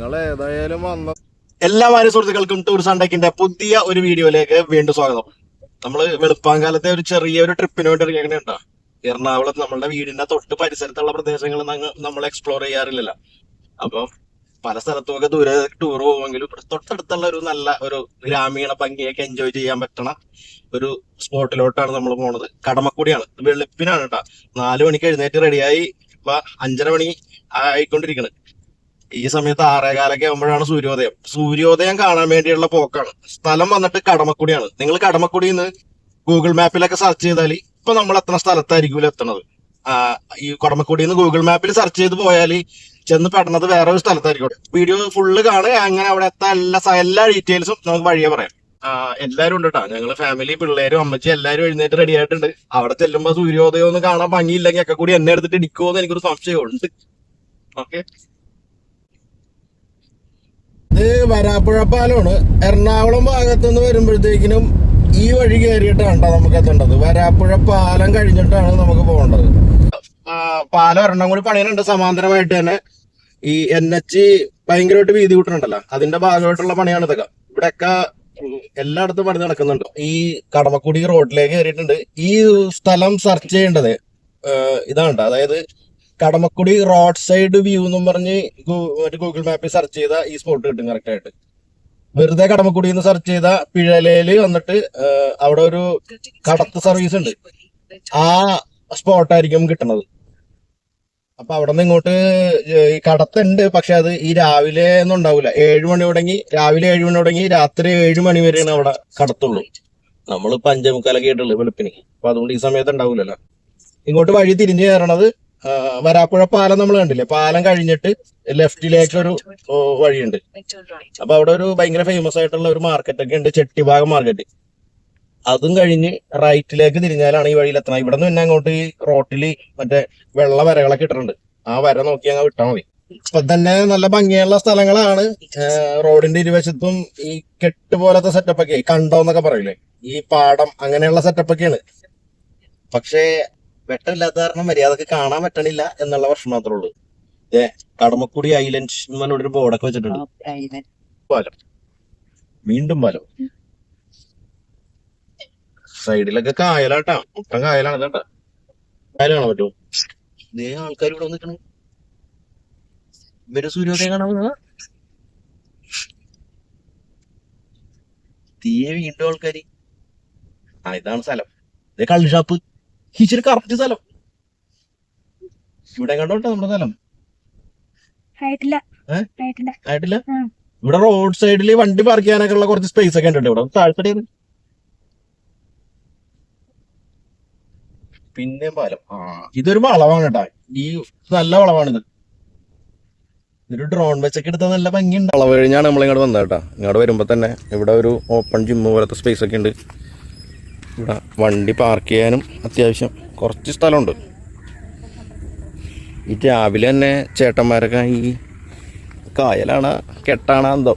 ഞങ്ങൾ ഏതായാലും വന്ന എല്ലാ മാന്യ സുഹൃത്തുക്കൾക്കും ടൂറിസ്റ്റ് ആൻഡ് ടെക്കിന്റെ പുതിയ ഒരു വീഡിയോയിലേക്ക് വീണ്ടും സ്വാഗതം. നമ്മള് വെളുപ്പാങ്കാലത്തെ ഒരു ചെറിയൊരു ട്രിപ്പിന് വേണ്ടി ഇറങ്ങിയിട്ടുണ്ടോ. എറണാകുളത്ത് നമ്മളുടെ വീടിന്റെ തൊട്ട് പരിസരത്തുള്ള പ്രദേശങ്ങൾ നമ്മൾ എക്സ്പ്ലോർ ചെയ്യാറില്ലല്ലോ. അപ്പം പല സ്ഥലത്തുമൊക്കെ ദൂരെ ടൂർ പോകുമെങ്കിലും തൊട്ടടുത്തുള്ള ഒരു നല്ല ഒരു ഗ്രാമീണ ഭംഗിയൊക്കെ എൻജോയ് ചെയ്യാൻ പറ്റണ ഒരു സ്പോട്ടിലോട്ടാണ് നമ്മൾ പോണത്. കടമക്കുടിയാണ്, വെളുപ്പിനാണ് കേട്ടോ. 4 മണിക്ക് എഴുന്നേറ്റ് റെഡിയായി ഇപ്പൊ 5:30 മണി ആയിക്കൊണ്ടിരിക്കണ്. ഈ സമയത്ത് 6:15 ആകുമ്പോഴാണ് സൂര്യോദയം കാണാൻ വേണ്ടിയുള്ള പോക്കാണ്. സ്ഥലം വന്നിട്ട് കടമക്കുടിയാണ്. നിങ്ങൾ കടമക്കുടിയിൽ നിന്ന് ഗൂഗിൾ മാപ്പിലൊക്കെ സെർച്ച് ചെയ്താൽ ഇപ്പൊ നമ്മൾ എത്തുന്ന സ്ഥലത്തായിരിക്കും എത്തണത്. ഈ കടമക്കുടിയിൽ നിന്ന് ഗൂഗിൾ മാപ്പിൽ സെർച്ച് ചെയ്ത് പോയാൽ ചെന്ന് പെടുന്നത് വേറെ ഒരു സ്ഥലത്തായിരിക്കും. വീഡിയോ ഫുള്ള് കാണുക, അങ്ങനെ അവിടെ എത്താൻ എല്ലാ ഡീറ്റെയിൽസും നമുക്ക് വഴിയെ പറയാം. എല്ലാരും ഉണ്ട് കേട്ടോ. ഞങ്ങള് ഫാമിലി, പിള്ളേരും, അമ്മച്ചി എല്ലാരും എഴുന്നേറ്റ് റെഡി ആയിട്ടുണ്ട്. അവിടെ ചെല്ലുമ്പോ സൂര്യോദയം ഒന്നും കാണാൻ ഭംഗിയില്ലെങ്കിൽ ഒക്കെ കൂടി എന്നെ എടുത്തിട്ട് ഇടിക്കുമോന്ന് എനിക്കൊരു സംശയമുണ്ട്. ഓക്കെ, ഇത് വരാപ്പുഴ പാലമാണ്. എറണാകുളം ഭാഗത്തുനിന്ന് വരുമ്പോഴത്തേക്കിനും ഈ വഴി കയറിയിട്ടാണ് നമുക്ക് എത്തേണ്ടത്. വരാപ്പുഴ പാലം കഴിഞ്ഞിട്ടാണ് നമുക്ക് പോകേണ്ടത്. പാലം ഒരെണ്ണം കൂടി പണിയുന്നുണ്ട് സമാന്തരമായിട്ട് തന്നെ. ഈ NH ഭയങ്കരമായിട്ട് വീതി കൂട്ടുന്നുണ്ടല്ലോ, അതിന്റെ ഭാഗമായിട്ടുള്ള പണിയാണ് ഇതൊക്കെ. ഇവിടെയൊക്കെ എല്ലായിടത്തും പണി നടക്കുന്നുണ്ട്. ഈ കടമക്കുടി റോഡിലേക്ക് കയറിയിട്ടുണ്ട്. ഈ സ്ഥലം സെർച്ച് ചെയ്യേണ്ടത് ഇതാണ്, അതായത് കടമക്കുടി റോഡ് സൈഡ് വ്യൂ എന്നും പറഞ്ഞ് ഗൂഗിൾ മാപ്പിൽ സെർച്ച് ചെയ്ത ഈ സ്പോട്ട് കിട്ടും കറക്റ്റ് ആയിട്ട്. വെറുതെ കടമക്കുടി എന്ന് സെർച്ച് ചെയ്ത പിഴലയില് വന്നിട്ട് അവിടെ ഒരു കടത്ത് സർവീസ് ഉണ്ട്, ആ സ്പോട്ടായിരിക്കും കിട്ടുന്നത്. അപ്പൊ അവിടെ നിന്ന് ഇങ്ങോട്ട് ഈ കടത്തുണ്ട്, പക്ഷെ അത് ഈ രാവിലെ ഒന്നും ഉണ്ടാവില്ല. 7 മണി തുടങ്ങി, രാവിലെ 7 മണി തുടങ്ങി രാത്രി 7 മണി വരെയാണ് അവിടെ കടത്തുള്ളൂ. നമ്മളിപ്പോ 5:45 ആയിട്ടുള്ളൂ വെളുപ്പിന്. അപ്പൊ അതുകൊണ്ട് ഈ സമയത്ത് ഉണ്ടാവില്ലല്ലോ. ഇങ്ങോട്ട് വഴി തിരിഞ്ഞു കയറണത് വരാപ്പുഴ പാലം നമ്മൾ കണ്ടില്ലേ, പാലം കഴിഞ്ഞിട്ട് ലെഫ്റ്റിലേക്ക് ഒരു വഴിയുണ്ട്. അപ്പൊ അവിടെ ഒരു ഭയങ്കര ഫേമസ് ആയിട്ടുള്ള ഒരു മാർക്കറ്റ് ഒക്കെ ഉണ്ട്, ചെട്ടിഭാഗം മാർക്കറ്റ്. അതും കഴിഞ്ഞ് റൈറ്റിലേക്ക് തിരിഞ്ഞാലാണ് ഈ വഴിയിൽ എത്തണം. ഇവിടെ നിന്ന് പിന്നെ അങ്ങോട്ട് ഈ റോട്ടില് മറ്റേ വെള്ള വരകളൊക്കെ ഇട്ടിട്ടുണ്ട്, ആ വര നോക്കി അങ്ങ് വിട്ടാൽ മതി. ഇപ്പൊ തന്നെ നല്ല ഭംഗിയുള്ള സ്ഥലങ്ങളാണ്. റോഡിന്റെ ഇരുവശത്തും ഈ കെട്ട് പോലത്തെ സെറ്റപ്പൊക്കെ, കണ്ടോന്നൊക്കെ പറയില്ലേ, ഈ പാടം അങ്ങനെയുള്ള സെറ്റപ്പൊക്കെയാണ്. പക്ഷേ വെട്ടമില്ലാത്ത കാരണം മര്യാദക്ക് കാണാൻ പറ്റണില്ല എന്നുള്ള പ്രശ്നം മാത്രമേ ഉള്ളൂ. കടമക്കുടി ഐലൻഡ് എന്ന് പറഞ്ഞൊരു ബോർഡൊക്കെ വെച്ചിട്ടുണ്ട്. പാലം, വീണ്ടും പാലം. സൈഡിലൊക്കെ കായലാട്ടാ, മൊത്തം കായലാണ് കേട്ടാ. കായൽ കാണാൻ പറ്റുമോ? ഇതേ ആൾക്കാർ ഇവിടെ വന്നിരിക്കണു. ഇവര് സൂര്യോദയം കാണാൻ തീയെ വീണ്ടും ആൾക്കാര്. ഇതാണ് സ്ഥലം. ഇതേ കള്ള് ഷാപ്പ്, ഇച്ചിരി കറക്റ്റ് സ്ഥലം. ഇവിടെ കണ്ടോട്ടോ നമ്മുടെ സ്ഥലം. ആയിട്ടില്ല. ഇവിടെ റോഡ് സൈഡിൽ വണ്ടി പാർക്ക് ചെയ്യാനൊക്കെ ഉള്ള കുറച്ച് സ്പേസ് ഒക്കെ ഉണ്ട്. ഇവിടെ താഴ്ത്തടിയാണ്. പിന്നെ പാലം. ഇതൊരു വളവാണ് കേട്ടാ, ഈ നല്ല വളവാണിത്. ഇതൊരു ഡ്രോൺ വെച്ചൊക്കെ എടുത്താൽ നല്ല ഭംഗിയുണ്ട്. വളവ് കഴിഞ്ഞാണ് നമ്മൾ ഇങ്ങോട്ട് വന്നത് കേട്ടാ. ഇങ്ങോട്ട് വരുമ്പോ തന്നെ ഇവിടെ ഒരു ഓപ്പൺ ജിമ്മ് പോലത്തെ സ്പേസ് ഒക്കെ ഉണ്ട്. ഇവിടെ വണ്ടി പാർക്ക് ചെയ്യാനും അത്യാവശ്യം കുറച്ച് സ്ഥലമുണ്ട്. ഈ രാവിലെ തന്നെ ചേട്ടന്മാരൊക്കെ ഈ കായലാണ് കെട്ടാണ് എന്തോ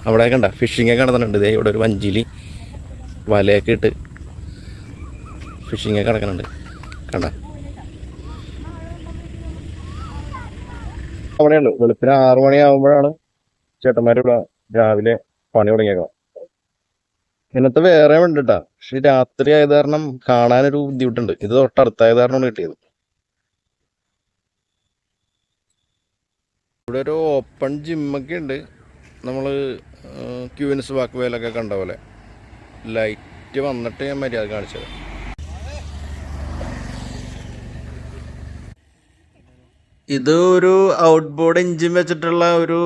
അവിടെയൊക്കെ ഉണ്ട ഫിഷിംഗ് ഒക്കെ നടത്തുന്നുണ്ട്. ഇതേ ഇവിടെ ഒരു വഞ്ചിയിൽ വലയൊക്കെ ഇട്ട് ഫിഷിംഗ് ഒക്കെ നടക്കുന്നുണ്ട് കണ്ട. അവിടെയുണ്ട്. വെളുപ്പിന് 6 മണിയാകുമ്പോഴാണ് ചേട്ടന്മാരിവിടെ രാവിലെ പണി തുടങ്ങിയേക്കാം. ഇന്നത്തെ വേറെ ഉണ്ട് കേട്ടാ, പക്ഷെ രാത്രി ആയത് കാരണം കാണാനൊരു ബുദ്ധിമുട്ടുണ്ട്. ഇത് തൊട്ടടുത്തായത് കാരണമാണ് കിട്ടിയത്. ഇവിടെ ഒരു ഓപ്പൺ ജിമ്മൊക്കെ ഉണ്ട്. നമ്മൾ ക്യൂൻസ് വാക്ക് വേലൊക്കെ കണ്ട പോലെ ലൈറ്റ് വന്നിട്ട് ഞാൻ മര്യാദ കാണിച്ചത്. ഇത് ഒരു ഔട്ട് ബോർഡ് എഞ്ചിൻ വെച്ചിട്ടുള്ള ഒരു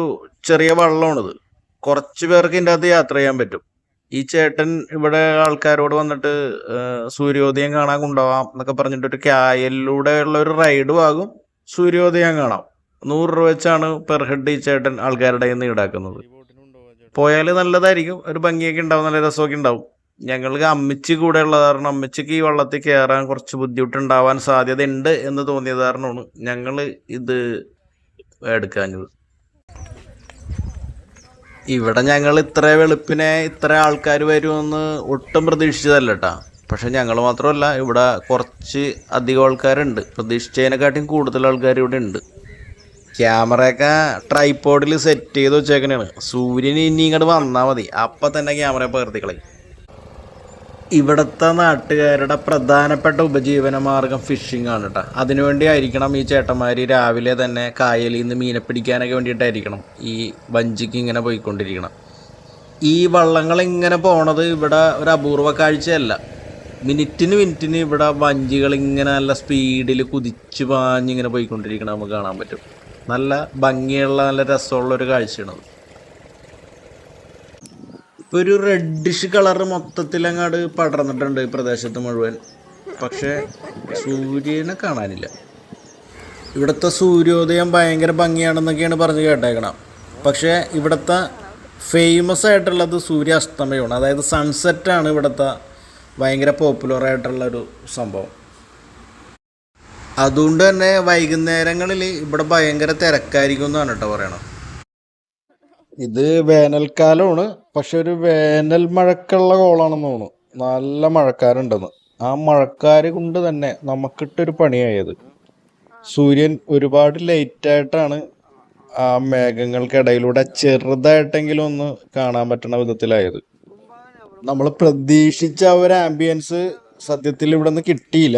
ചെറിയ വള്ളമാണിത്. കുറച്ച് പേർക്ക് ഇതിൻ്റെ അകത്ത് യാത്ര ചെയ്യാൻ പറ്റും. ഈ ചേട്ടൻ ഇവിടെ ആൾക്കാരോട് വന്നിട്ട് സൂര്യോദയം കാണാൻ കൊണ്ടുപോകാം എന്നൊക്കെ പറഞ്ഞിട്ട് ഒരു കായലിലൂടെ ഉള്ള ഒരു റൈഡും ആകും, സൂര്യോദയം കാണാം. 100 രൂപ വെച്ചാണ് പെർ ഹെഡ് ഈ ചേട്ടൻ ആൾക്കാരുടെ കയ്യിൽ നിന്ന് ഈടാക്കുന്നത്. പോയാൽ നല്ലതായിരിക്കും, ഒരു ഭംഗിയൊക്കെ ഉണ്ടാവും, നല്ല രസമൊക്കെ ഉണ്ടാവും. ഞങ്ങൾക്ക് അമ്മച്ചി കൂടെ ഉള്ള കാരണം അമ്മച്ചിക്ക് ഈ വള്ളത്തിൽ കയറാൻ കുറച്ച് ബുദ്ധിമുട്ടുണ്ടാവാൻ സാധ്യത ഉണ്ട് എന്ന് തോന്നിയത് കാരണമാണ് ഞങ്ങൾ ഇത് എടുക്കാഞ്ഞത്. ഇവിടെ ഞങ്ങൾ ഇത്ര വെളുപ്പിനെ ഇത്ര ആൾക്കാർ വരുമെന്ന് ഒട്ടും പ്രതീക്ഷിച്ചതല്ല കേട്ടാ. പക്ഷെ ഞങ്ങൾ മാത്രമല്ല, ഇവിടെ കുറച്ച് അധികം ആൾക്കാരുണ്ട്. പ്രതീക്ഷിച്ചതിനെക്കാട്ടിയും കൂടുതൽ ആൾക്കാർ ഇവിടെ ഉണ്ട്. ക്യാമറയൊക്കെ ട്രൈപോഡിൽ സെറ്റ് ചെയ്ത് വെച്ചേക്കണേണ്. സൂര്യൻ ഇനി ഇങ്ങോട്ട് വന്നാൽ മതി, അപ്പം തന്നെ ക്യാമറ പകർത്തിക്കളയും. ഇവിടുത്തെ നാട്ടുകാരുടെ പ്രധാനപ്പെട്ട ഉപജീവന മാർഗം ഫിഷിംഗ് ആണ് കേട്ടോ. അതിനുവേണ്ടി ആയിരിക്കണം ഈ ചേട്ടന്മാർ രാവിലെ തന്നെ കായലിൽ നിന്ന് മീനെ പിടിക്കാനൊക്കെ വേണ്ടിയിട്ടായിരിക്കണം ഈ വഞ്ചിക്ക് ഇങ്ങനെ പോയിക്കൊണ്ടിരിക്കണം. ഈ വള്ളങ്ങൾ ഇങ്ങനെ പോണത് ഇവിടെ ഒരു അപൂർവ കാഴ്ചയല്ല. മിനിറ്റിന് ഇവിടെ വഞ്ചികൾ ഇങ്ങനെ നല്ല സ്പീഡിൽ കുതിച്ച് പാഞ്ഞിങ്ങനെ പോയിക്കൊണ്ടിരിക്കണം നമുക്ക് കാണാൻ പറ്റും. നല്ല ഭംഗിയുള്ള നല്ല രസമുള്ളൊരു കാഴ്ചയാണത്. ഇപ്പോൾ ഒരു റെഡിഷ് കളറ് മൊത്തത്തിലങ്ങാട് പടർന്നിട്ടുണ്ട് ഈ പ്രദേശത്ത് മുഴുവൻ. പക്ഷേ സൂര്യനെ കാണാനില്ല. ഇവിടുത്തെ സൂര്യോദയം ഭയങ്കര ഭംഗിയാണെന്നൊക്കെയാണ് പറഞ്ഞ് കേട്ടേക്കണം. പക്ഷേ ഇവിടുത്തെ ഫേമസ് ആയിട്ടുള്ളത് സൂര്യാസ്തമയമാണ്. അതായത് സൺസെറ്റാണ് ഇവിടുത്തെ ഭയങ്കര പോപ്പുലറായിട്ടുള്ളൊരു സംഭവം. അതുകൊണ്ട് തന്നെ വൈകുന്നേരങ്ങളിൽ ഇവിടെ ഭയങ്കര തിരക്കായിരിക്കും എന്നാണ് കേട്ടോ പറയണം. ഇത് വേനൽക്കാലമാണ്, പക്ഷെ ഒരു വേനൽ മഴക്കുള്ള കോളാണെന്ന് തോന്നുന്നു. നല്ല മഴക്കാരുണ്ടെന്ന്. ആ മഴക്കാര് കൊണ്ട് തന്നെ നമുക്കിട്ടൊരു പണിയായത്. സൂര്യൻ ഒരുപാട് ലേറ്റായിട്ടാണ് ആ മേഘങ്ങൾക്കിടയിലൂടെ ചെറുതായിട്ടെങ്കിലും ഒന്ന് കാണാൻ പറ്റുന്ന വിധത്തിലായത്. നമ്മൾ പ്രതീക്ഷിച്ച ഒരു ആംബിയൻസ് സത്യത്തിൽ ഇവിടെ നിന്ന് കിട്ടിയില്ല.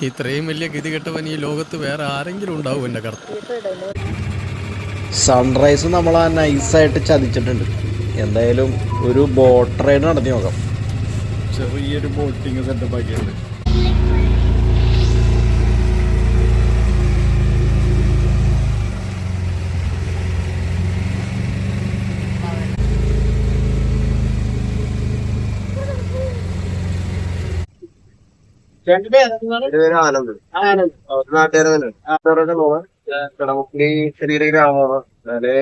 ഇത്രയും വലിയ ഗതികെട്ടവൻ ഈ ലോകത്ത് വേറെ ആരെങ്കിലും ഉണ്ടാവും എൻ്റെ കറുത്ത്. സൺറൈസ് നമ്മൾ ആ നൈസായിട്ട് ചതിച്ചിട്ടുണ്ട്. എന്തായാലും ഒരു ബോട്ട് റൈഡ് നടത്തി നോക്കാം. ചെറിയൊരു ബോട്ടിങ് സെറ്റപ്പ് ആക്കിയുണ്ട്. കടമക്കുടി ചെറിയൊരു ഗ്രാമമാണ്. അതായത്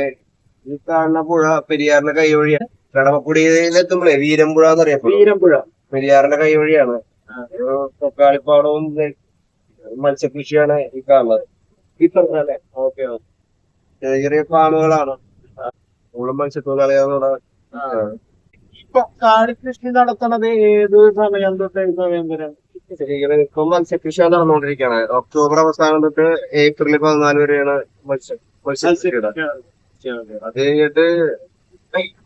ഈ കാണുന്ന പുഴ പെരിയാറിന്റെ കൈവഴിയാണ്. കടമക്കുടിയിലെത്തുമ്പോഴേ വീരമ്പുഴ എന്നറിയപ്പെടും. വീരമ്പുഴ പെരിയാറിന്റെ കൈവഴിയാണ്. തൊക്കാളിപ്പാടവും മത്സ്യകൃഷിയാണ് ഈ കാണുന്നത്. ഇപ്പറല്ലേ ഓക്കെ. ചെറിയ ചെറിയ ഫാമുകളാണ്. കൂടുതലും മത്സ്യത്തൊഴിലാളികളാണ്. ഇപ്പൊ കാളികൃഷി നടത്തണത് ഏത് സമയം തൊട്ട് സമയം വരെ? ഇപ്പം മത്സ്യകൃഷി നടന്നുകൊണ്ടിരിക്കുകയാണ്. ഒക്ടോബർ അവസാനം തൊട്ട് ഏപ്രിൽ 14 വരെയാണ് മത്സ്യകൃഷിയുടെ. അത് കഴിഞ്ഞിട്ട്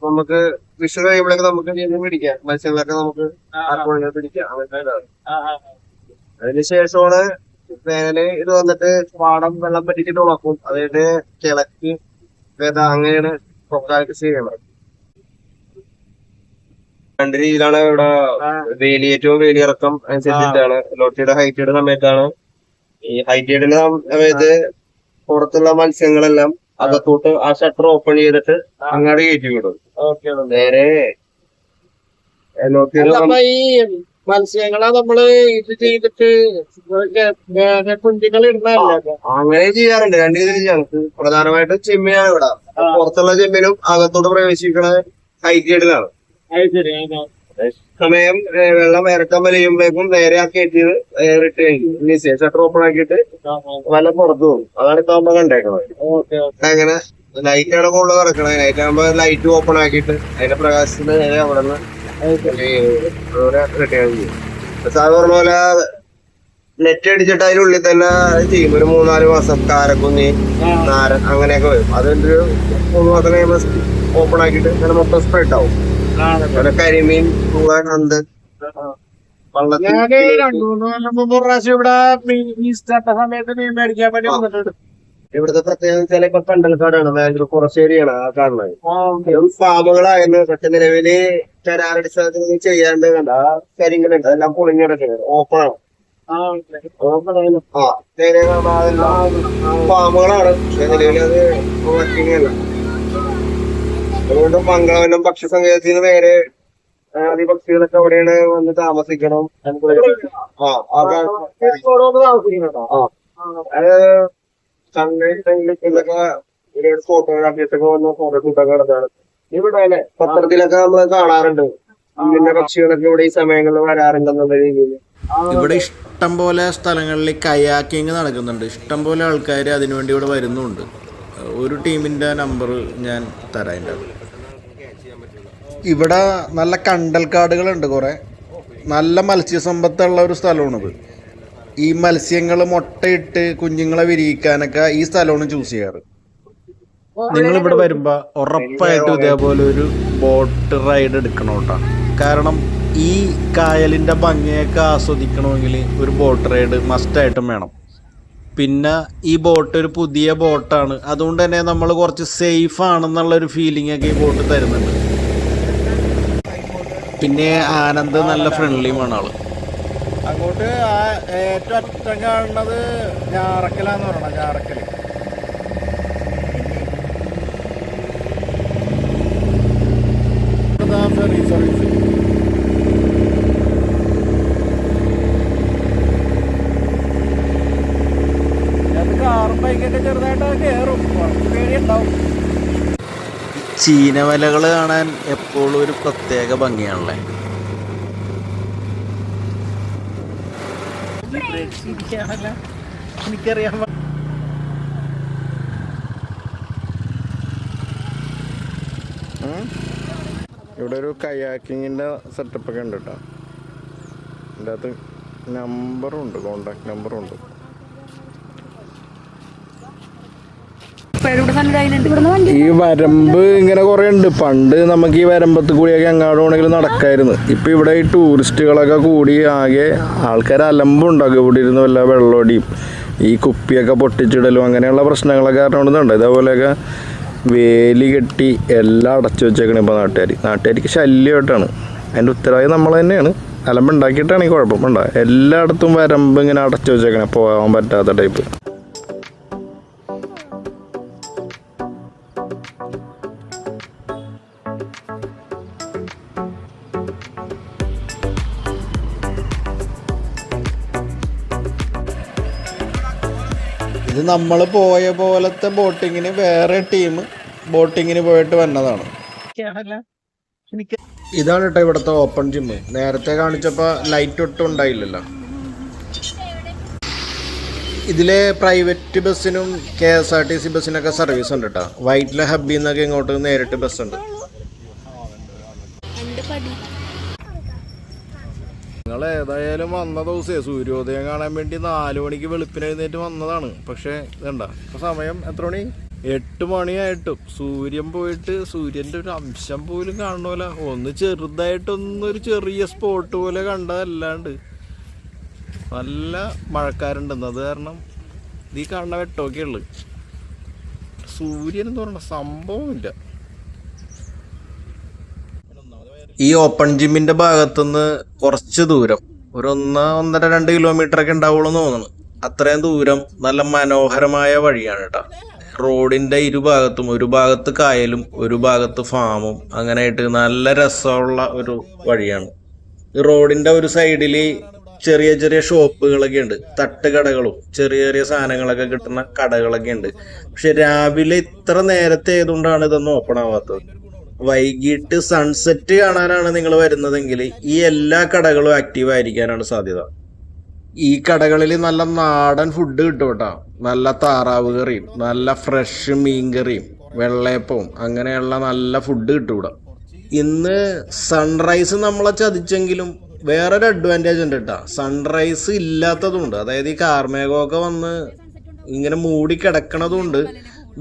നമുക്ക് കൃഷി കഴിയുമ്പോഴേക്ക് നമുക്ക് പിടിക്കാം. മത്സ്യങ്ങളൊക്കെ നമുക്ക് പിടിക്കാം. അതിനുശേഷമാണ് വേനല് ഇത് വന്നിട്ട് പാടം വെള്ളം പറ്റിച്ചിട്ട് ഉണക്കും. അതായത് കിളക്ക് വിത അങ്ങനെയാണ് കൃഷി ചെയ്യുന്നത്. രണ്ട് രീതിയിലാണ് ഇവിടെ. വേലിയേറ്റവും വേലിയിറക്കം അനുസരിച്ചിട്ടാണ്. ലോട്ടിയുടെ ഹൈറ്റയുടെ സമയത്താണ്. ഈ ഹൈറ്റയുടെ സമയത്ത് പുറത്തുള്ള മത്സ്യങ്ങളെല്ലാം അകത്തോട്ട് ആ ഷട്ടർ ഓപ്പൺ ചെയ്തിട്ട് അങ്ങോട്ട് കയറ്റി വിടും. നേരെ ഈ മത്സ്യങ്ങളെ നമ്മള് ഇത് ചെയ്തിട്ട് കുഞ്ഞുങ്ങൾ ഇടുന്നതല്ല. അങ്ങനെ ചെയ്യാറുണ്ട്. രണ്ട് രീതിയിൽ ചെയ്യാം. പ്രധാനമായിട്ടും ചെമ്മിയാണ് ഇവിടെ. പുറത്തുള്ള ചെമ്മിനും അകത്തോട്ട് പ്രവേശിക്കണ ഹൈറ്റേഡിലാണ്. സമയം വെള്ളം ഇറക്കാൻ വലിയുമ്പോഴേക്കും നേരെ ആ കയറ്റിയത് ഇട്ട് കഴിഞ്ഞു ഷട്ടർ ഓപ്പൺ ആക്കിയിട്ട് വല പുറത്തു പോകും. അതാണ് ഇപ്പൊ നമ്മൾ കണ്ടേക്കുന്നത്. അങ്ങനെ ലൈറ്റ് ആണ് കൂടുതൽ കിടക്കണത്. ലൈറ്റ് ആകുമ്പോ ലൈറ്റ് ഓപ്പൺ ആക്കിയിട്ട് അതിന്റെ പ്രകാശത്തിന് നേരെ അവിടെ നിന്ന് റിട്ടേൺ ചെയ്യും. സാധാരണ പോലെ നെറ്റ് അടിച്ചിട്ട് അതിനുള്ളിൽ തന്നെ ചെയ്യും. ഒരു 3-4 മാസം കാരക്കുന്നി നാരൻ അങ്ങനെയൊക്കെ വരും. അതൊരു 3 മാസം കഴിയുമ്പോൾ ഓപ്പൺ ആക്കിയിട്ട് അങ്ങനെ മൊത്തം സ്പ്രെഡ് ആവും. കരിമീൻ ഉണ്ട്. ഇവിടുത്തെ പ്രത്യേകത വെച്ചാൽ ഇപ്പൊ കണ്ടൽക്കാടാണ്. ഭയങ്കര കുറച്ച് ഏരിയയാണ് ആ കാണുന്നത്. ഫാമുകളായിരുന്നു. പക്ഷെ നിലവില് കരാറടിസ്ഥാനത്തിൽ ചെയ്യാണ്ട് കണ്ട ആ കരിങ്ങളുണ്ട്. അതെല്ലാം പൊളിഞ്ഞിടക്കുന്നത് ഓപ്പണാണ്. ഫാമുകളാണ്. പക്ഷെ നിലവിലത് വർക്കിംഗ് അല്ല. അതുകൊണ്ട് മംഗളവനം പക്ഷിസങ്കേതത്തിന് നേരെ ആദിപക്ഷികളൊക്കെ അവിടെയാണ് വന്ന് താമസിക്കണം. ഫോട്ടോഗ്രാഫീസൊക്കെ വന്ന് ഫോട്ടോഷൂട്ടൊക്കെ നടത്താണ്. ഇവിടെ അല്ലെ പത്രത്തിലൊക്കെ നമ്മൾ കാണാറുണ്ട്. ഇങ്ങനെ പക്ഷികളൊക്കെ ഇവിടെ ഈ സമയങ്ങളിൽ വരാറുണ്ടെന്നുള്ള രീതിയിൽ. ഇവിടെ ഇഷ്ടം പോലെ സ്ഥലങ്ങളിൽ കയാക്കിങ് നടക്കുന്നുണ്ട്. ഇഷ്ടം പോലെ ആൾക്കാർ അതിനുവേണ്ടി ഇവിടെ വരുന്നുണ്ട്. ഒരു ടീമിന്റെ നമ്പർ ഞാൻ തരാം. ഇവിടെ നല്ല കണ്ടൽക്കാടുകളുണ്ട്. കുറെ നല്ല മത്സ്യസമ്പത്തുള്ള ഒരു സ്ഥലമാണിത്. ഈ മത്സ്യങ്ങൾ മുട്ടയിട്ട് കുഞ്ഞുങ്ങളെ വിരിയിക്കാനൊക്കെ ഈ സ്ഥലമാണ് ചൂസ് ചെയ്യാറ്. നിങ്ങൾ ഇവിടെ വരുമ്പോൾ ഉറപ്പായിട്ടും ഇതേപോലെ ഒരു ബോട്ട് റൈഡ് എടുക്കണം കേട്ടോ. കാരണം ഈ കായലിൻ്റെ ഭംഗിയൊക്കെ ആസ്വദിക്കണമെങ്കിൽ ഒരു ബോട്ട് റൈഡ് മസ്റ്റായിട്ടും വേണം. പിന്നെ ഈ ബോട്ട് ഒരു പുതിയ ബോട്ടാണ്, അതുകൊണ്ട് തന്നെ നമ്മൾ കുറച്ച് സേഫ് ആണെന്നുള്ളൊരു ഫീലിംഗ് ഒക്കെ ഈ ബോട്ട് തരുന്നുണ്ട്. പിന്നെ ആനന്ദ് നല്ല ഫ്രണ്ട്ലിയുമാണ് ആള്. അങ്ങോട്ട് ഏറ്റവും അറ്റം കാണുന്നത് ഞാറക്കലാന്ന് പറയണം. Njarakkal ferry service. കാറും ബൈക്കൊക്കെ ചെറുതായിട്ട് കയറും, കുറച്ച് പേടിയുണ്ടാവും. ചീനവലകൾ കാണാൻ എപ്പോഴും ഒരു പ്രത്യേക ഭംഗിയാണല്ലേ. എനിക്കറിയാം. ഇവിടെ ഒരു കയാക്കിങ്ങിൻ്റെ സെറ്റപ്പൊക്കെ ഉണ്ട് കേട്ടോ. ഇതിൻ്റെ അകത്ത് നമ്പറുണ്ട്, കോണ്ടാക്ട് നമ്പറുണ്ട്. ഈ വരമ്പ് ഇങ്ങനെ കുറേ ഉണ്ട്. പണ്ട് നമുക്ക് ഈ വരമ്പത്ത് കൂടിയൊക്കെ എങ്ങാട് വേണമെങ്കിലും നടക്കായിരുന്നു. ഇപ്പം ഇവിടെ ഈ ടൂറിസ്റ്റുകളൊക്കെ കൂടി ആകെ ആൾക്കാർ അലമ്പുണ്ടാക്കും. ഇവിടെ ഇരുന്ന് വല്ല വെള്ളമടിയും ഈ കുപ്പിയൊക്കെ പൊട്ടിച്ചിടലും അങ്ങനെയുള്ള പ്രശ്നങ്ങളൊക്കെ കാരണം കൊണ്ടുണ്ട്. ഇതേപോലെയൊക്കെ വേലി കെട്ടി എല്ലാം അടച്ചു വെച്ചേക്കണം ഇപ്പോൾ നാട്ടുകാർക്ക് ശല്യമായിട്ടാണ്. അതിൻ്റെ ഉത്തരവാദി നമ്മൾ തന്നെയാണ്. അലമ്പുണ്ടാക്കിയിട്ടാണ് ഈ കുഴപ്പമുണ്ടാകുക. എല്ലായിടത്തും വരമ്പ് ഇങ്ങനെ അടച്ചു വെച്ചേക്കണേ, പോകാൻ പറ്റാത്ത ടൈപ്പ്. ഇത് നമ്മൾ പോയ പോലത്തെ ബോട്ടിങ്ങിന് വേറെ ടീം ബോട്ടിങ്ങിന് പോയിട്ട് വന്നതാണ്. ഇതാണ് കേട്ടോ ഇവിടുത്തെ ഓപ്പൺ ജിം. നേരത്തെ കാണിച്ചപ്പോൾ ലൈറ്റ് ഒട്ടും ഉണ്ടായില്ലല്ലോ. ഇതിലെ പ്രൈവറ്റ് ബസ്സിനും KSRTC ബസ്സിനൊക്കെ സർവീസ് ഉണ്ട് കേട്ടോ. വൈറ്റില ഹബ്ബിൽ നിന്നൊക്കെ ഇങ്ങോട്ട് നേരിട്ട് ബസ്സുണ്ട്. നിങ്ങൾ ഏതായാലും വന്ന ദിവസമേ സൂര്യോദയം കാണാൻ വേണ്ടി 4 മണിക്ക് വെളുപ്പിന് എഴുന്നേറ്റ് വന്നതാണ്. പക്ഷേ ഇതണ്ട, ഇപ്പം സമയം എത്ര മണി? 8 മണിയായിട്ടും സൂര്യൻ പോയിട്ട് സൂര്യൻ്റെ ഒരു അംശം പോലും കാണുമല്ല. ഒന്ന് ചെറുതായിട്ടൊന്നൊരു ചെറിയ സ്പോട്ട് പോലെ കണ്ടതല്ലാണ്ട് നല്ല മഴക്കാരുണ്ടെന്ന്. അത് കാരണം ഈ കാണുന്ന വെട്ടമൊക്കെ ഉള്ളു. സൂര്യൻ എന്ന് പറഞ്ഞ സംഭവമില്ല. ഈ ഓപ്പൺ ജിമ്മിന്റെ ഭാഗത്തുനിന്ന് കുറച്ച് ദൂരം, ഒരു 1-1.5 കിലോമീറ്റർ ഒക്കെ ഉണ്ടാവുള്ളൂ എന്ന് തോന്നുന്നു. അത്രയും ദൂരം നല്ല മനോഹരമായ വഴിയാണ് കേട്ടോ. റോഡിന്റെ ഇരുഭാഗത്തും, ഒരു ഭാഗത്ത് കായലും ഒരു ഭാഗത്ത് ഫാമും, അങ്ങനെയായിട്ട് നല്ല രസമുള്ള ഒരു വഴിയാണ്. ഈ റോഡിന്റെ ഒരു സൈഡിൽ ചെറിയ ചെറിയ ഷോപ്പുകളൊക്കെ ഉണ്ട്, തട്ടുകടകളും ചെറിയ ചെറിയ സാധനങ്ങളൊക്കെ കിട്ടുന്ന കടകളൊക്കെ ഉണ്ട്. പക്ഷെ രാവിലെ ഇത്ര നേരത്തെ ആയതുകൊണ്ടാണ് ഇതൊന്നും ഓപ്പൺ ആവാത്തത്. വൈകിട്ട് സൺസെറ്റ് കാണാനാണ് നിങ്ങൾ വരുന്നതെങ്കിൽ ഈ എല്ലാ കടകളും ആക്റ്റീവ് ആയിരിക്കാനാണ് സാധ്യത. ഈ കടകളിൽ നല്ല നാടൻ ഫുഡ് കിട്ടും കേട്ടോ. നല്ല താറാവ് കറിയും നല്ല ഫ്രഷ് മീൻ കറിയും വെള്ളയപ്പവും അങ്ങനെയുള്ള നല്ല ഫുഡ് കിട്ടും ഇവിടെ. ഇന്ന് സൺറൈസ് നമ്മളെ ചതിച്ചെങ്കിലും വേറൊരു അഡ്വാൻറ്റേജ് ഉണ്ട് കേട്ടോ. സൺറൈസ് ഇല്ലാത്തതുകൊണ്ട്, അതായത് ഈ കാർമേഘമൊക്കെ വന്ന് ഇങ്ങനെ മൂടി കിടക്കണതുകൊണ്ട്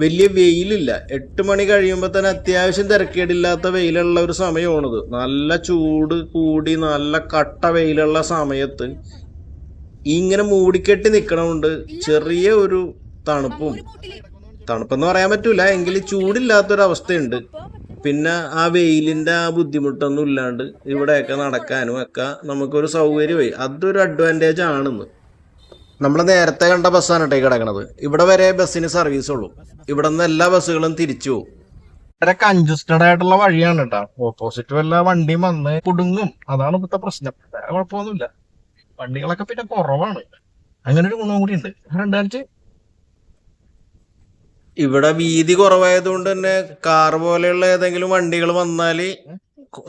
വലിയ വെയിലില്ല. 8 മണി കഴിയുമ്പോൾ തന്നെ അത്യാവശ്യം തിരക്കേടില്ലാത്ത വെയിലുള്ള ഒരു സമയമാണിത്. നല്ല ചൂട് കൂടി നല്ല കട്ട വെയിലുള്ള സമയത്ത് ഇങ്ങനെ മൂടിക്കെട്ടി നിൽക്കണതുകൊണ്ട് ചെറിയ ഒരു തണുപ്പെന്ന് പറയാൻ പറ്റൂല, എങ്കിൽ ചൂടില്ലാത്തൊരവസ്ഥയുണ്ട്. പിന്നെ ആ വെയിലിൻ്റെ ആ ബുദ്ധിമുട്ടൊന്നും ഇല്ലാണ്ട് ഇവിടെയൊക്കെ നടക്കാനും ഒക്കെ നമുക്കൊരു സൗകര്യമായി. അതൊരു അഡ്വാൻറ്റേജ് ആണെന്ന്. നമ്മൾ നേരത്തെ കണ്ട ബസ്സാണ് കേട്ടോ കിടക്കണത്. ഇവിടെ വരെ ബസ്സിന് സർവീസ് ഉള്ളൂ. ഇവിടെ നിന്ന് എല്ലാ ബസ്സുകളും തിരിച്ചു പോകും. വളരെ കൺജസ്റ്റഡ് ആയിട്ടുള്ള വഴിയാണ് കേട്ടോ. ഓപ്പോസിറ്റ് വല്ല വണ്ടിയും വന്ന് കുടുങ്ങും, അതാണ് ഇപ്പോഴത്തെ പ്രശ്നം. വേറെ കുഴപ്പമൊന്നുമില്ല. വണ്ടികളൊക്കെ പിന്നെ കുറവാണ്. അങ്ങനെ ഒരു ഗുണം കൂടി ഉണ്ട്. രണ്ടാഴ്ച ഇവിടെ വീതി കുറവായതുകൊണ്ട് തന്നെ കാർ പോലെയുള്ള ഏതെങ്കിലും വണ്ടികൾ വന്നാൽ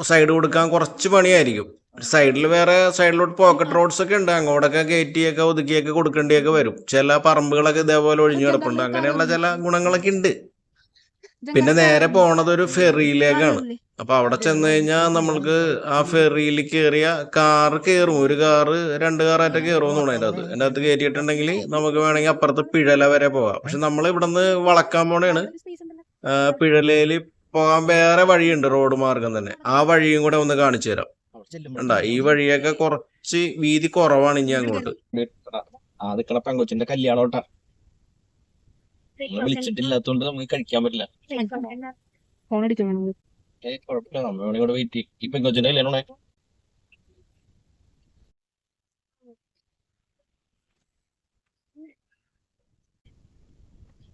സൈഡ് കൊടുക്കാൻ കുറച്ച് പണിയായിരിക്കും. സൈഡിൽ വേറെ സൈഡിലോട്ട് പോക്കറ്റ് റോഡ്സ് ഒക്കെ ഉണ്ട്, അങ്ങോട്ടൊക്കെ കയറ്റിയൊക്കെ ഒതുക്കിയൊക്കെ കൊടുക്കേണ്ടിയൊക്കെ വരും. ചില പറമ്പുകളൊക്കെ ഇതേപോലെ ഒഴിഞ്ഞു കിടപ്പുണ്ട്. അങ്ങനെയുള്ള ചില ഗുണങ്ങളൊക്കെ ഉണ്ട്. പിന്നെ നേരെ പോണത് ഒരു ഫെറിയിലേക്കാണ്. അപ്പൊ അവിടെ ചെന്ന് കഴിഞ്ഞാൽ നമ്മൾക്ക് ആ ഫെറിയിൽ കയറിയ കാറ് കയറും. ഒരു കാറ് 2 കാറായിട്ട് കയറുമെന്ന് തോന്നുന്നു. അതിൻ്റെ അകത്ത് കയറ്റിയിട്ടുണ്ടെങ്കിൽ നമുക്ക് വേണമെങ്കിൽ അപ്പുറത്ത് പിഴല വരെ പോവാം. പക്ഷെ നമ്മൾ ഇവിടുന്ന് വളക്കാൻ പോണേണ്. പിഴലയില് പോകാൻ വേറെ വഴിയുണ്ട്, റോഡ് മാർഗം തന്നെ. ആ വഴിയും കൂടെ ഒന്ന് കാണിച്ചു തരാം. ഉണ്ടാ ഈ വഴിയൊക്കെ കുറച്ച് വീതി കുറവാണ് ഇനി അങ്ങോട്ട്. ആ പെങ്കൊച്ചിന്റെ കല്യാണം വിളിച്ചിട്ടില്ലാത്തോണ്ട് നമുക്ക് കഴിക്കാൻ പറ്റില്ല. കുഴപ്പമില്ല, നമ്മൾ ഇവിടെ വെയിറ്റ് ചെയ്യും. ഈ പെങ്കൊച്ചിന്റെ കല്യാണം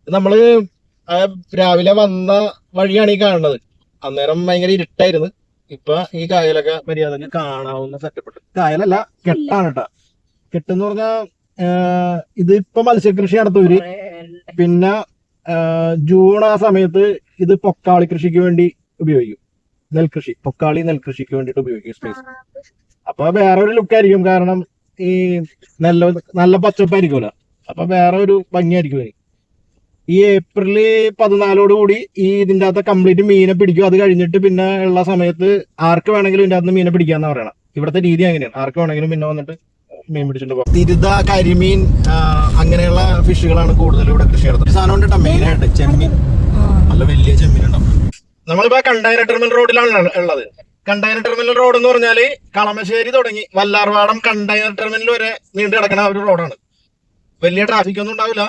നമ്മള് രാവിലെ വന്ന വഴിയാണ് ഈ കാണുന്നത്. അന്നേരം ഭയങ്കര ഇരുട്ടായിരുന്നു. ഇപ്പൊ ഈ കായലൊക്കെ മര്യാദക്ക് കാണാവുന്ന സെറ്റപ്പ്. കായലല്ല, കെട്ടാണ് കേട്ടാ. കെട്ടെന്ന് പറഞ്ഞാ ഇതിപ്പോ മത്സ്യകൃഷി നടത്തുവര്. പിന്നെ ജൂൺ ആ സമയത്ത് ഇത് പൊക്കാളി കൃഷിക്ക് വേണ്ടി ഉപയോഗിക്കും. നെൽകൃഷി, പൊക്കാളി നെൽകൃഷിക്ക് വേണ്ടിട്ട് ഉപയോഗിക്കും സ്പേസ്. അപ്പൊ വേറെ ഒരു ലുക്കായിരിക്കും, കാരണം ഈ നല്ല പച്ചപ്പായിരിക്കുമല്ലോ. അപ്പൊ വേറെ ഒരു ഭംഗിയായിരിക്കും. ഈ ഏപ്രിൽ 14 കൂടി ഈ ഇതിന്റെ അകത്ത് കംപ്ലീറ്റ് മീനെ പിടിക്കും. അത് കഴിഞ്ഞിട്ട് പിന്നെ ഉള്ള സമയത്ത് ആർക്ക് വേണമെങ്കിലും ഇതിന്റെ അകത്ത് മീനെ പിടിക്കാന്ന് പറയണം. ഇവിടുത്തെ രീതി അങ്ങനെയാണ്. ആർക്ക് വേണമെങ്കിലും പിന്നെ വന്നിട്ട് മീൻ പിടിച്ചിട്ട് പോകും. തിരുത, കരിമീൻ, അങ്ങനെയുള്ള ഫിഷുകളാണ് കൂടുതൽ ഇവിടെ കൃഷി നടത്തുന്നത്. സാധനം ഉണ്ട് കേട്ടോ, മെയിൻ ആയിട്ട് ചെമ്മീൻ. നല്ല വലിയ ചെമ്മീൻ ഉണ്ടാവും. നമ്മളിപ്പോ കണ്ടെയ്നർ ടെർമിനൽ റോഡിലാണ് ഉള്ളത്. കണ്ടെയ്നർ ടെർമിനൽ റോഡ് എന്ന് പറഞ്ഞാല് കളമശ്ശേരി തുടങ്ങി വല്ലാർവാടം കണ്ടെയ്നർ ടെർമിനൽ വരെ നീണ്ടു കിടക്കുന്ന ഒരു റോഡാണ്. വലിയ ട്രാഫിക് ഒന്നും ഉണ്ടാവില്ല.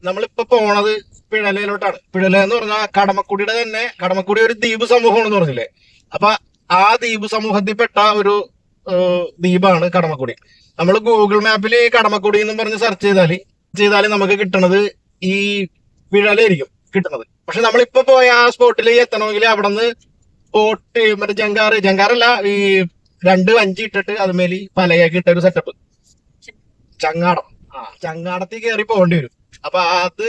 നമ്മളിപ്പോ പോണത് പിഴലയിലോട്ടാണ്. പിഴല എന്ന് പറഞ്ഞാൽ കടമക്കുടിയുടെ തന്നെ, കടമക്കുടി ഒരു ദ്വീപ് സമൂഹമാണെന്ന് പറഞ്ഞില്ലേ. അപ്പൊ ആ ദ്വീപ് സമൂഹത്തിൽപ്പെട്ട ഒരു ദ്വീപാണ് കടമക്കുടി. നമ്മൾ ഗൂഗിൾ മാപ്പിൽ കടമക്കുടി എന്ന് പറഞ്ഞ് സെർച്ച് ചെയ്താല് നമുക്ക് കിട്ടണത് ഈ പിഴലായിരിക്കും കിട്ടുന്നത്. പക്ഷെ നമ്മളിപ്പോ പോയ ആ സ്പോട്ടിൽ എത്തണമെങ്കിൽ അവിടെ നിന്ന് ബോട്ട്, മറ്റേ ജങ്കാറല്ല, ഈ 2 വഞ്ചി ഇട്ടിട്ട് അതുമേലി പലയൊക്കെ ഇട്ട ഒരു സെറ്റപ്പ്, ചങ്ങാടം. ചങ്ങാടത്തിൽ കയറി പോകേണ്ടി വരും. അപ്പൊ അത്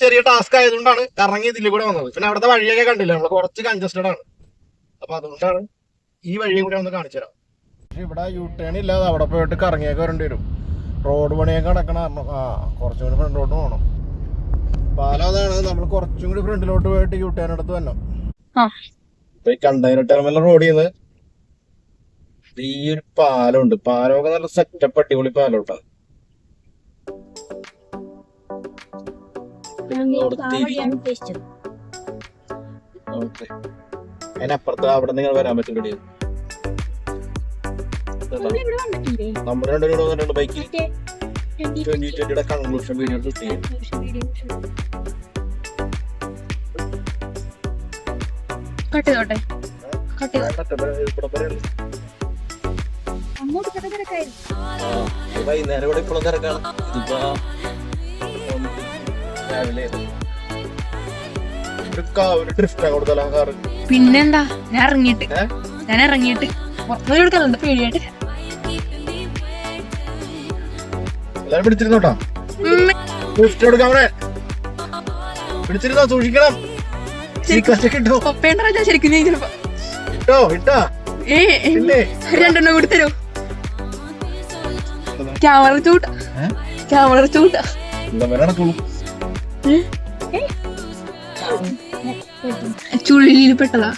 ചെറിയ ടാസ്ക് ആയതുകൊണ്ടാണ് കറങ്ങി ഇതിൽ കൂടെ വന്നത്. പിന്നെ അവിടുത്തെ വഴിയൊക്കെ കണ്ടില്ല, നമ്മള് കുറച്ച് കൺജസ്റ്റഡ് ആണ്. അപ്പൊ അതുകൊണ്ടാണ് ഈ വഴിയും കൂടെ ഒന്ന് കാണിച്ചു തരാം. പക്ഷെ ഇവിടെ യൂട്ടേൺ ഇല്ലാതെ അവിടെ പോയിട്ട് കറങ്ങിയൊക്കെ വരേണ്ടി വരും. റോഡ് പണിയൊക്കെ നടക്കണം. കുറച്ചും കൂടി ഫ്രണ്ടിലോട്ട് പോകണം. പാലം അതാണ്. നമ്മൾ കുറച്ചും കൂടി ഫ്രണ്ടിലോട്ട് പോയിട്ട് യൂട്ടേൺ എടുത്ത് വരണം. ഇപ്പൊ ഈ കണ്ടെയ്നർ ടെർമിനൽ റോഡിൽ നിന്ന് ഈ ഒരു പാലമുണ്ട്. പാലമൊക്കെ നല്ല സെറ്റപ്പ് അടിപൊളി പാലോട്ടാണ്. അതിനപ്പുറത്ത് അവിടെ നിങ്ങൾ വരാൻ പറ്റില്ല. നമ്മൾ രണ്ടുപേരും വന്നിട്ടുണ്ട് ബൈക്കിൽ. 2020 കൺക്ലൂഷൻ വീഡിയോ ഷൂട്ട് ചെയ്യും. വൈകുന്നേരം ഇവിടെ ഇപ്പോഴും തിരക്കാണ്. ഇതിപ്പോ പിന്നെന്താ, ഞാൻ ഇറങ്ങിയിട്ട് പേടിയായിട്ട് എല്ലാരും പിടിച്ചിരുന്നോട്ടാ. പിടിച്ചിരുന്നോ, സൂക്ഷിക്കണം. ശരിക്കും രണ്ടെണ്ണം കൂടി തരോ? ക്യാമറ ചൂട്ട ചുള്ളിയിൽ പെട്ടതാ.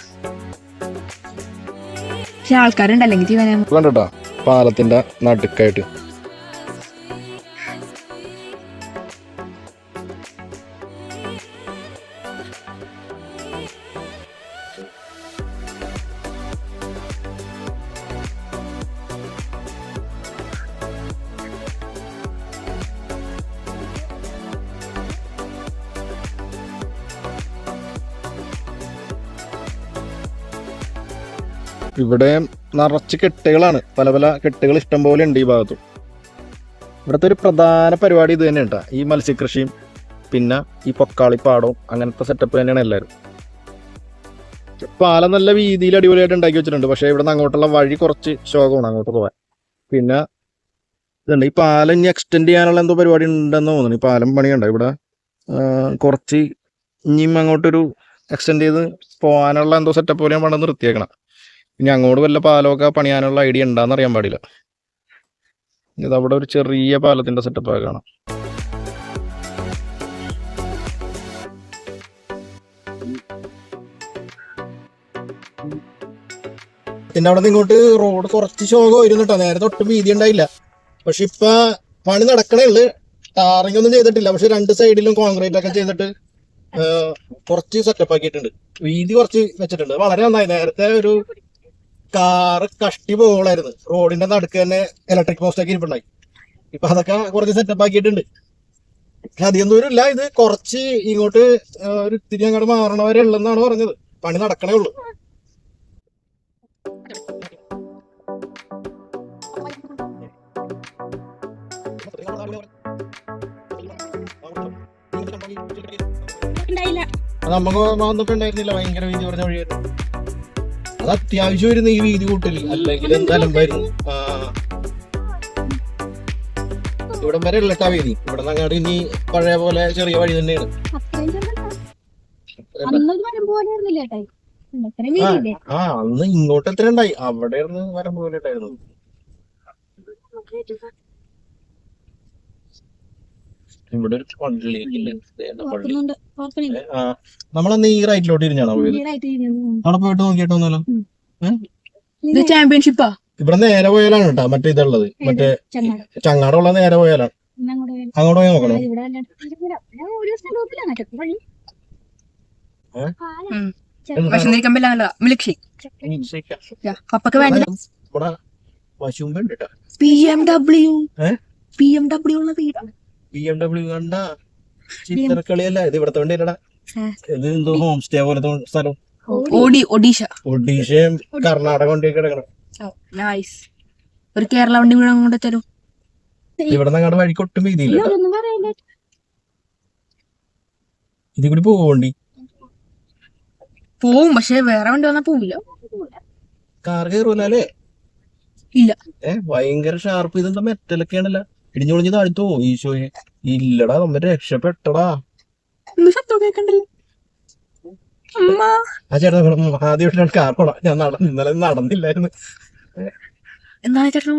പക്ഷെ ആൾക്കാരുണ്ടല്ലെങ്കിൽ ചെയ്യാൻ കണ്ടോട്ടാ, പാലത്തിന്റെ നടുക്കായിട്ട്. ഇവിടെ നിറച്ച് കെട്ടുകളാണ്. പല പല കെട്ടുകൾ ഇഷ്ടം പോലെ ഉണ്ട് ഈ ഭാഗത്തും. ഇവിടുത്തെ ഒരു പ്രധാന പരിപാടി ഇത് തന്നെ കേട്ടോ, ഈ മത്സ്യകൃഷിയും പിന്നെ ഈ പൊക്കാളിപ്പാടവും അങ്ങനത്തെ സെറ്റപ്പ് തന്നെയാണ് എല്ലാവരും. പാലം നല്ല വീതിയിൽ അടിപൊളിയായിട്ട് ഉണ്ടാക്കി വെച്ചിട്ടുണ്ട്. പക്ഷേ ഇവിടെ നിന്ന് അങ്ങോട്ടുള്ള വഴി കുറച്ച് ശോകമാണ് അങ്ങോട്ട് പോകാൻ. പിന്നെ ഇതുണ്ട്, ഈ പാലം ഇനി എക്സ്റ്റെൻഡ് ചെയ്യാനുള്ള എന്തോ പരിപാടി ഉണ്ടെന്ന് തോന്നുന്നു. ഈ പാലം പണിയുണ്ട് ഇവിടെ കുറച്ച്, ഇനിയും അങ്ങോട്ടൊരു എക്സ്റ്റെൻഡ് ചെയ്ത് പോകാനുള്ള എന്തോ സെറ്റപ്പ് പോലെയാണ് പണ്ട് നിർത്തിയേക്കണം. ഇനി അങ്ങോട്ട് വല്ല പാലമൊക്കെ പണിയാനുള്ള ഐഡിയ ഉണ്ടാന്ന് അറിയാൻ പാടില്ല. ഇതവിടെ ഒരു ചെറിയ പാലത്തിന്റെ സെറ്റപ്പ് കാണാം. പാലത്തിന്റെ അവിടെ നിന്ന് ഇങ്ങോട്ട് റോഡ് കുറച്ച് ശോകമായിരുന്നു കേട്ടോ. നേരെ തൊട്ട് വീതി ഉണ്ടായില്ല. പക്ഷെ ഇപ്പൊ പണി നടക്കണേ ഉള്ളു. ടാറിംഗ് ഒന്നും ചെയ്തിട്ടില്ല. പക്ഷെ രണ്ട് സൈഡിലും കോൺക്രീറ്റ് ഒക്കെ ചെയ്തിട്ട് കുറച്ച് സെറ്റപ്പ് ആക്കിയിട്ടുണ്ട്. വീതി കുറച്ച് വെച്ചിട്ടുണ്ട്. വളരെ നന്നായി. നേരത്തെ ഒരു കാറ് കഷ്ടി പോകളായിരുന്നു. റോഡിന്റെ നടുക്ക് തന്നെ ഇലക്ട്രിക് പോസ്റ്റ് ഒക്കെ ഇരിപ്പുണ്ടായി. ഇപ്പൊ അതൊക്കെ കുറച്ച് സെറ്റപ്പ് ആക്കിയിട്ടുണ്ട്. പക്ഷെ അധികം ദൂരം ഇല്ല. ഇത് കുറച്ച് ഇങ്ങോട്ട് ഒരു ഇത്തിരി അങ്ങോട്ട് മാറണവരെ ഉള്ളെന്നാണ് പറഞ്ഞത്. പണി നടക്കണേ ഉള്ളു. നമുക്ക് വന്നപ്പോ ഉണ്ടായിരുന്നില്ല. ഭയങ്കര വീതി പറഞ്ഞ വഴിയായിരുന്നു. അത് അത്യാവശ്യമായിരുന്നു ഈ വീതി കൂട്ടല്. അല്ലെങ്കിൽ എന്തായാലും വരുന്നു. ഇവിടം വരെ ഉള്ളട്ടാ വീതി. ഇവിടെ നിന്ന് അങ്ങോട്ട് ഇനി പഴയ പോലെ ചെറിയ വഴി തന്നെയാണ്. അന്ന് ഇങ്ങോട്ട് എത്ര ഉണ്ടായി. അവിടെ വരം പോലെ ഉണ്ടായിരുന്നു. ഇവിടെ ഒരു പള്ളി. നമ്മളന്ന് ഈ റൈറ്റിലോട്ട് ഇരിഞ്ഞാണോ പോയത്? അവിടെ പോയിട്ട് നോക്കിയിട്ടൊന്നല്ലോ. ചാമ്പ്യൻഷിപ്പാ. ഇവിടെ നേരെ പോയാലാണ് കേട്ടോ മറ്റേ ഇതുള്ളത്. മറ്റേ ചങ്ങാടുള്ള നേരെ പോയാലാണ്. അങ്ങോട്ട് പോയി നോക്കണോ? പപ്പക്ക് വേണ്ട ഇവിടെ പശുമ്പ ഉണ്ട് കേട്ടോ. BMW ഉള്ള വീടാണ്. BMW കണ്ട ചിത്രക്കളിയല്ല ഇത്. ഇവിടത്തെ വണ്ടിയല്ലടാ. ഇത് എന്തോ ഹോം സ്റ്റേ പോലത്തെ സ്ഥലം. ഒഡീഷയും കർണാടക വണ്ടിയൊക്കെ കിടക്കണം. ഒരു കേരള വണ്ടി വീട് അങ്ങോട്ട് തരും. ഇവിടെ നിന്ന് അങ്ങോട്ട് വഴിക്ക് ഒട്ടും വീതിയില്ല. ഇതിൽ കൂടി പോവണ്ടി പോവും. പക്ഷെ വേറെ വണ്ടി വന്നാ പോവില്ല. കാർ കയറൂലേ? ഇല്ല. ഭയങ്കര ഷാർപ്പ്. ഇതെന്താ മെറ്റലൊക്കെയാണല്ലോ. ഇടിഞ്ഞു പൊളിഞ്ഞ് താഴ്ത്തോ ഈശോയെ. ഇല്ലടാ നമ്മ രക്ഷപ്പെട്ടടാ. ആ ചേട്ടാ ആദ്യമായിട്ടാണ് കാർ പോടാ. ഞാൻ ഇന്നലെ നടന്നില്ലായിരുന്നു. എന്താണ് ചേട്ടൻ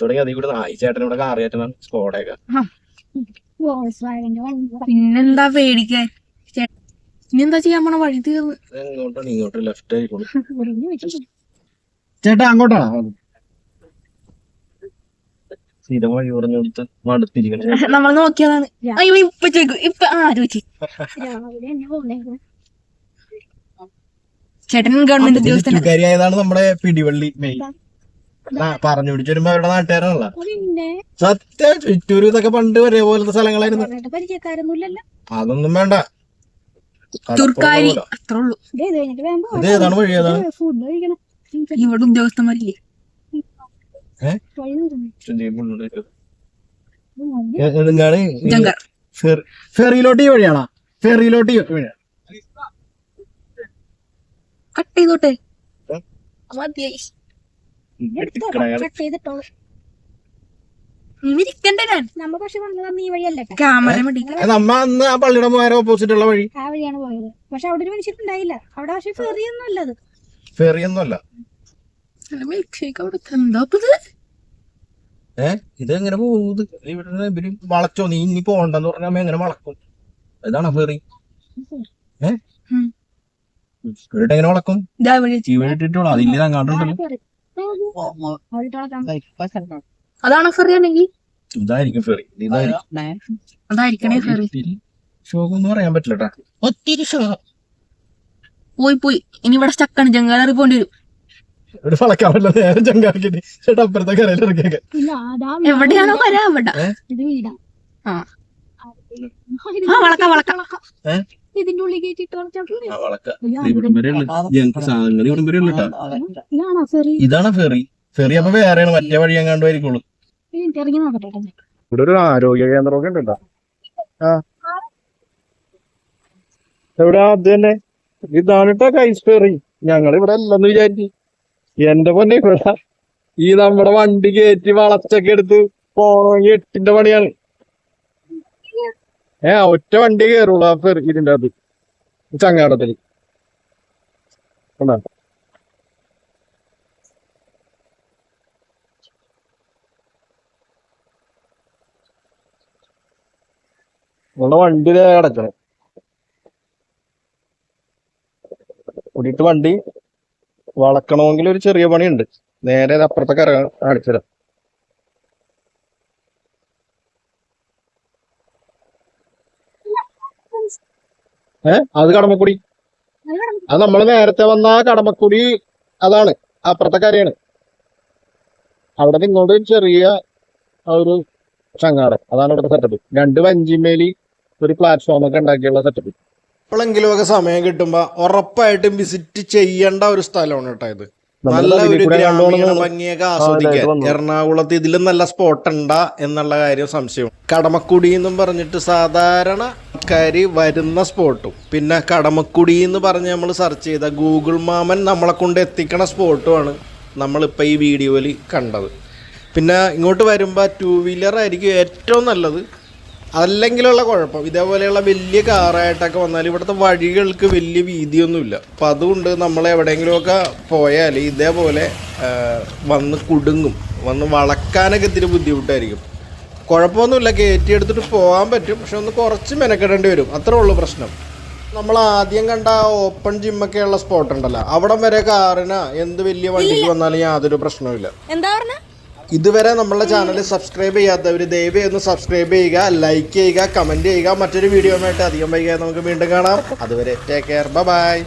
തുടങ്ങി അതിൽ കൂടെ ഈ ചേട്ടൻ ഇവിടെ കാർ കയറ്റണം. സ്കോഡയൊക്കെ പിന്നെന്താ പേടിക്കാൻ. ഇനി എന്താ ചെയ്യാൻ പോണ? വഴി തീർന്ന്. എങ്ങോട്ടാണ്? ഇങ്ങോട്ട് ലെഫ്റ്റ് ആയിക്കോളൂ. ചേട്ടാ അങ്ങോട്ടാണോ? സ്ഥിരം വഴി പറഞ്ഞു കൊടുത്ത് മടുത്തിരിക്കണം. നമ്മൾ നോക്കിയതാണ്. അയ്യോ ഇപ്പൊ ചോദിക്കും. ഇപ്പൊ ചോദിച്ചു. ചേട്ടൻ ഗവൺമെന്റ് ഉദ്യോഗസ്ഥനായതാണ് നമ്മുടെ പിടിവള്ളി മെയിൻ. പറഞ്ഞു പിടിച്ച് വരുമ്പോ അവരുടെ നാട്ടുകാരാണല്ലോ. സത്യം ചുറ്റൂര് ഇതൊക്കെ പണ്ട് ഒരേപോലത്തെ സ്ഥലങ്ങളായിരുന്നു. അതൊന്നും വേണ്ട. തുർക്കാരി അത്രേ ഉള്ളൂ. ഇത് ഏതാണ് വഴി? ഏതാണ് ഇവിടെ ഉദ്യോഗസ്ഥന്മാരില്ലേ? ഫെറിയിലോട്ട് ഈ വഴിയാണോ? ഫെറിയിലോട്ട് ഈ വഴിയാ. കട്ട് ചെയ്തോട്ടെ. നമ്മ അന്ന് ആ പള്ളിയുടെ നേരെ ഓപ്പോസിറ്റ് ഉള്ള വഴി. ആ വഴിയാണ് പോയത്. പക്ഷെ അവിടെ ഒരു മനുഷ്യരുണ്ടായില്ല. അവിടെ പക്ഷെ ഫെറിയൊന്നും അല്ലത്. ഫെറിയൊന്നും അല്ല. ഇത് എങ്ങനെ പോകുന്നത്? ഇവിടെ ഇവര് വളച്ചോ? നീ ഇനി പോണ്ടെന്ന് പറഞ്ഞാൽ എങ്ങനെ വളക്കും? ഇതാണോ ഫെറി? ഇവിടെ എങ്ങനെ വളക്കും? ഈ വഴി ഇട്ടിട്ടോളൂ. അതില്ല അങ്ങാണ്ടുണ്ടല്ലോ. അതാണോ ഫെറി? ആണെങ്കിൽ ഇതായിരിക്കും ഫെറി. അതായിരിക്കണേ ഫെറി. ഷോക്കൊന്നും പറയാൻ പറ്റില്ല. ഒത്തിരി ഷോ പോയി. ഇനി ഇവിടെ സ്റ്റക്കാണ്. ജങ്കാറി പോണ്ടി വരും. ഇവിടെ വളക്കാൻ പറ്റില്ല. നേരെ ജങ്കാക്കിട്ട് ചേട്ടാ അപ്പുറത്തെ കരയിൽ ഇറക്കിയൊക്കെ. എവിടെയാണോ വരാ അവിടെ. ഇതിന്റെ ഉള്ളിൽ ഇതാണ് ഫെറി. ഫെറി അപ്പൊ വേറെയാണ്. മറ്റേ വഴി എങ്ങാണ്ട് ആയിരിക്കുള്ളൂ. ഇറങ്ങി നോക്കട്ടെ. ഇവിടെ ഒരു ആരോഗ്യ കേന്ദ്രമൊക്കെ ഉണ്ട്. എവിടെ? അത് തന്നെ. ഇതാണ് കേട്ടോ കൈസ് ഫെറി. ഞങ്ങൾ ഇവിടെ അല്ലെന്ന് വിചാരിച്ചു. എന്റെ പൊന്നെ ഇവിടെ ഈ നമ്മുടെ വണ്ടി കയറ്റി വളച്ചൊക്കെ എടുത്ത് പോണെങ്കിൽ 8ന്റെ പണിയാണ്. ഒറ്റ വണ്ടി കയറുള്ളൂ ആ ഫെറി ഇതിന്റെ അത് ചങ്ങാടത്തിൽ. നമ്മുടെ വണ്ടി അടക്കണം. കൂടിയിട്ട് വണ്ടി വളക്കണമെങ്കിൽ ഒരു ചെറിയ പണിയുണ്ട്. നേരെ അപ്പുറത്തെ കര കാണിച്ചുതരാം. അത് കടമക്കുടി. അത് നമ്മൾ നേരത്തെ വന്ന കടമക്കുടി അതാണ്, അപ്പുറത്തെ കരയാണ്. അവിടെ ഇങ്ങോട്ട് ചെറിയ ഒരു ചങ്ങാടം, അതാണ് ഇവിടുത്തെ സെറ്റപ്പ്. 2 വഞ്ചിമേലി ഒരു പ്ലാറ്റ്ഫോം ഒക്കെ ഉണ്ടാക്കിയുള്ള സെറ്റപ്പ്. എപ്പോഴെങ്കിലും ഒക്കെ സമയം കിട്ടുമ്പോ ഉറപ്പായിട്ടും വിസിറ്റ് ചെയ്യേണ്ട ഒരു സ്ഥലമാണ് കേട്ടോ ഇത്. നല്ല ഒരു ഗ്രാമീണ ഭംഗിയൊക്കെ ആസ്വദിക്കാൻ എറണാകുളത്ത് ഇതിലും നല്ല സ്പോട്ട് ഉണ്ടാ എന്നുള്ള കാര്യം സംശയം. കടമക്കുടി എന്നും പറഞ്ഞിട്ട് സാധാരണ ആൾക്കാര് വരുന്ന സ്പോട്ടും, പിന്നെ കടമക്കുടി എന്ന് പറഞ്ഞ് നമ്മൾ സെർച്ച് ചെയ്ത ഗൂഗിൾ മാമൻ നമ്മളെ കൊണ്ട് എത്തിക്കണ സ്പോട്ടുമാണ് നമ്മളിപ്പോൾ ഈ വീഡിയോയിൽ കണ്ടത്. പിന്നെ ഇങ്ങോട്ട് വരുമ്പോൾ 2 വീലർ ആയിരിക്കും ഏറ്റവും നല്ലത്. അല്ലെങ്കിലുള്ള കുഴപ്പം ഇതേപോലെയുള്ള വലിയ കാറായിട്ടൊക്കെ വന്നാൽ ഇവിടുത്തെ വഴികൾക്ക് വലിയ വീതിയൊന്നുമില്ല. അപ്പം അതുകൊണ്ട് നമ്മൾ എവിടെയെങ്കിലുമൊക്കെ പോയാൽ ഇതേപോലെ വന്ന് കുടുങ്ങും, വന്ന് വളക്കാനൊക്കെ ഇത്തിരി ബുദ്ധിമുട്ടായിരിക്കും. കുഴപ്പമൊന്നുമില്ല, കയറ്റിയെടുത്തിട്ട് പോകാൻ പറ്റും, പക്ഷെ ഒന്ന് കുറച്ച് മെനക്കെടേണ്ടി വരും, അത്രേ ഉള്ളൂ പ്രശ്നം. നമ്മൾ ആദ്യം കണ്ട ഓപ്പൺ ജിമ്മൊക്കെയുള്ള സ്പോട്ട് ഉണ്ടല്ലോ, അവിടം വരെ കാറിന് എന്ത് വലിയ വണ്ടിക്ക് വന്നാലും യാതൊരു പ്രശ്നവുമില്ല. എന്താ പറഞ്ഞ ഇതുവരെ നമ്മളുടെ ചാനൽ സബ്സ്ക്രൈബ് ചെയ്യാത്തവർ ദയവായി ഒന്ന് സബ്സ്ക്രൈബ് ചെയ്യുക, ലൈക്ക് ചെയ്യുക, കമന്റ് ചെയ്യുക. മറ്റൊരു വീഡിയോ ആയിട്ട് അധികം വൈകാതെ നമുക്ക് വീണ്ടും കാണാം. അതുവരെ ടേക്ക് കെയർ, ബൈ.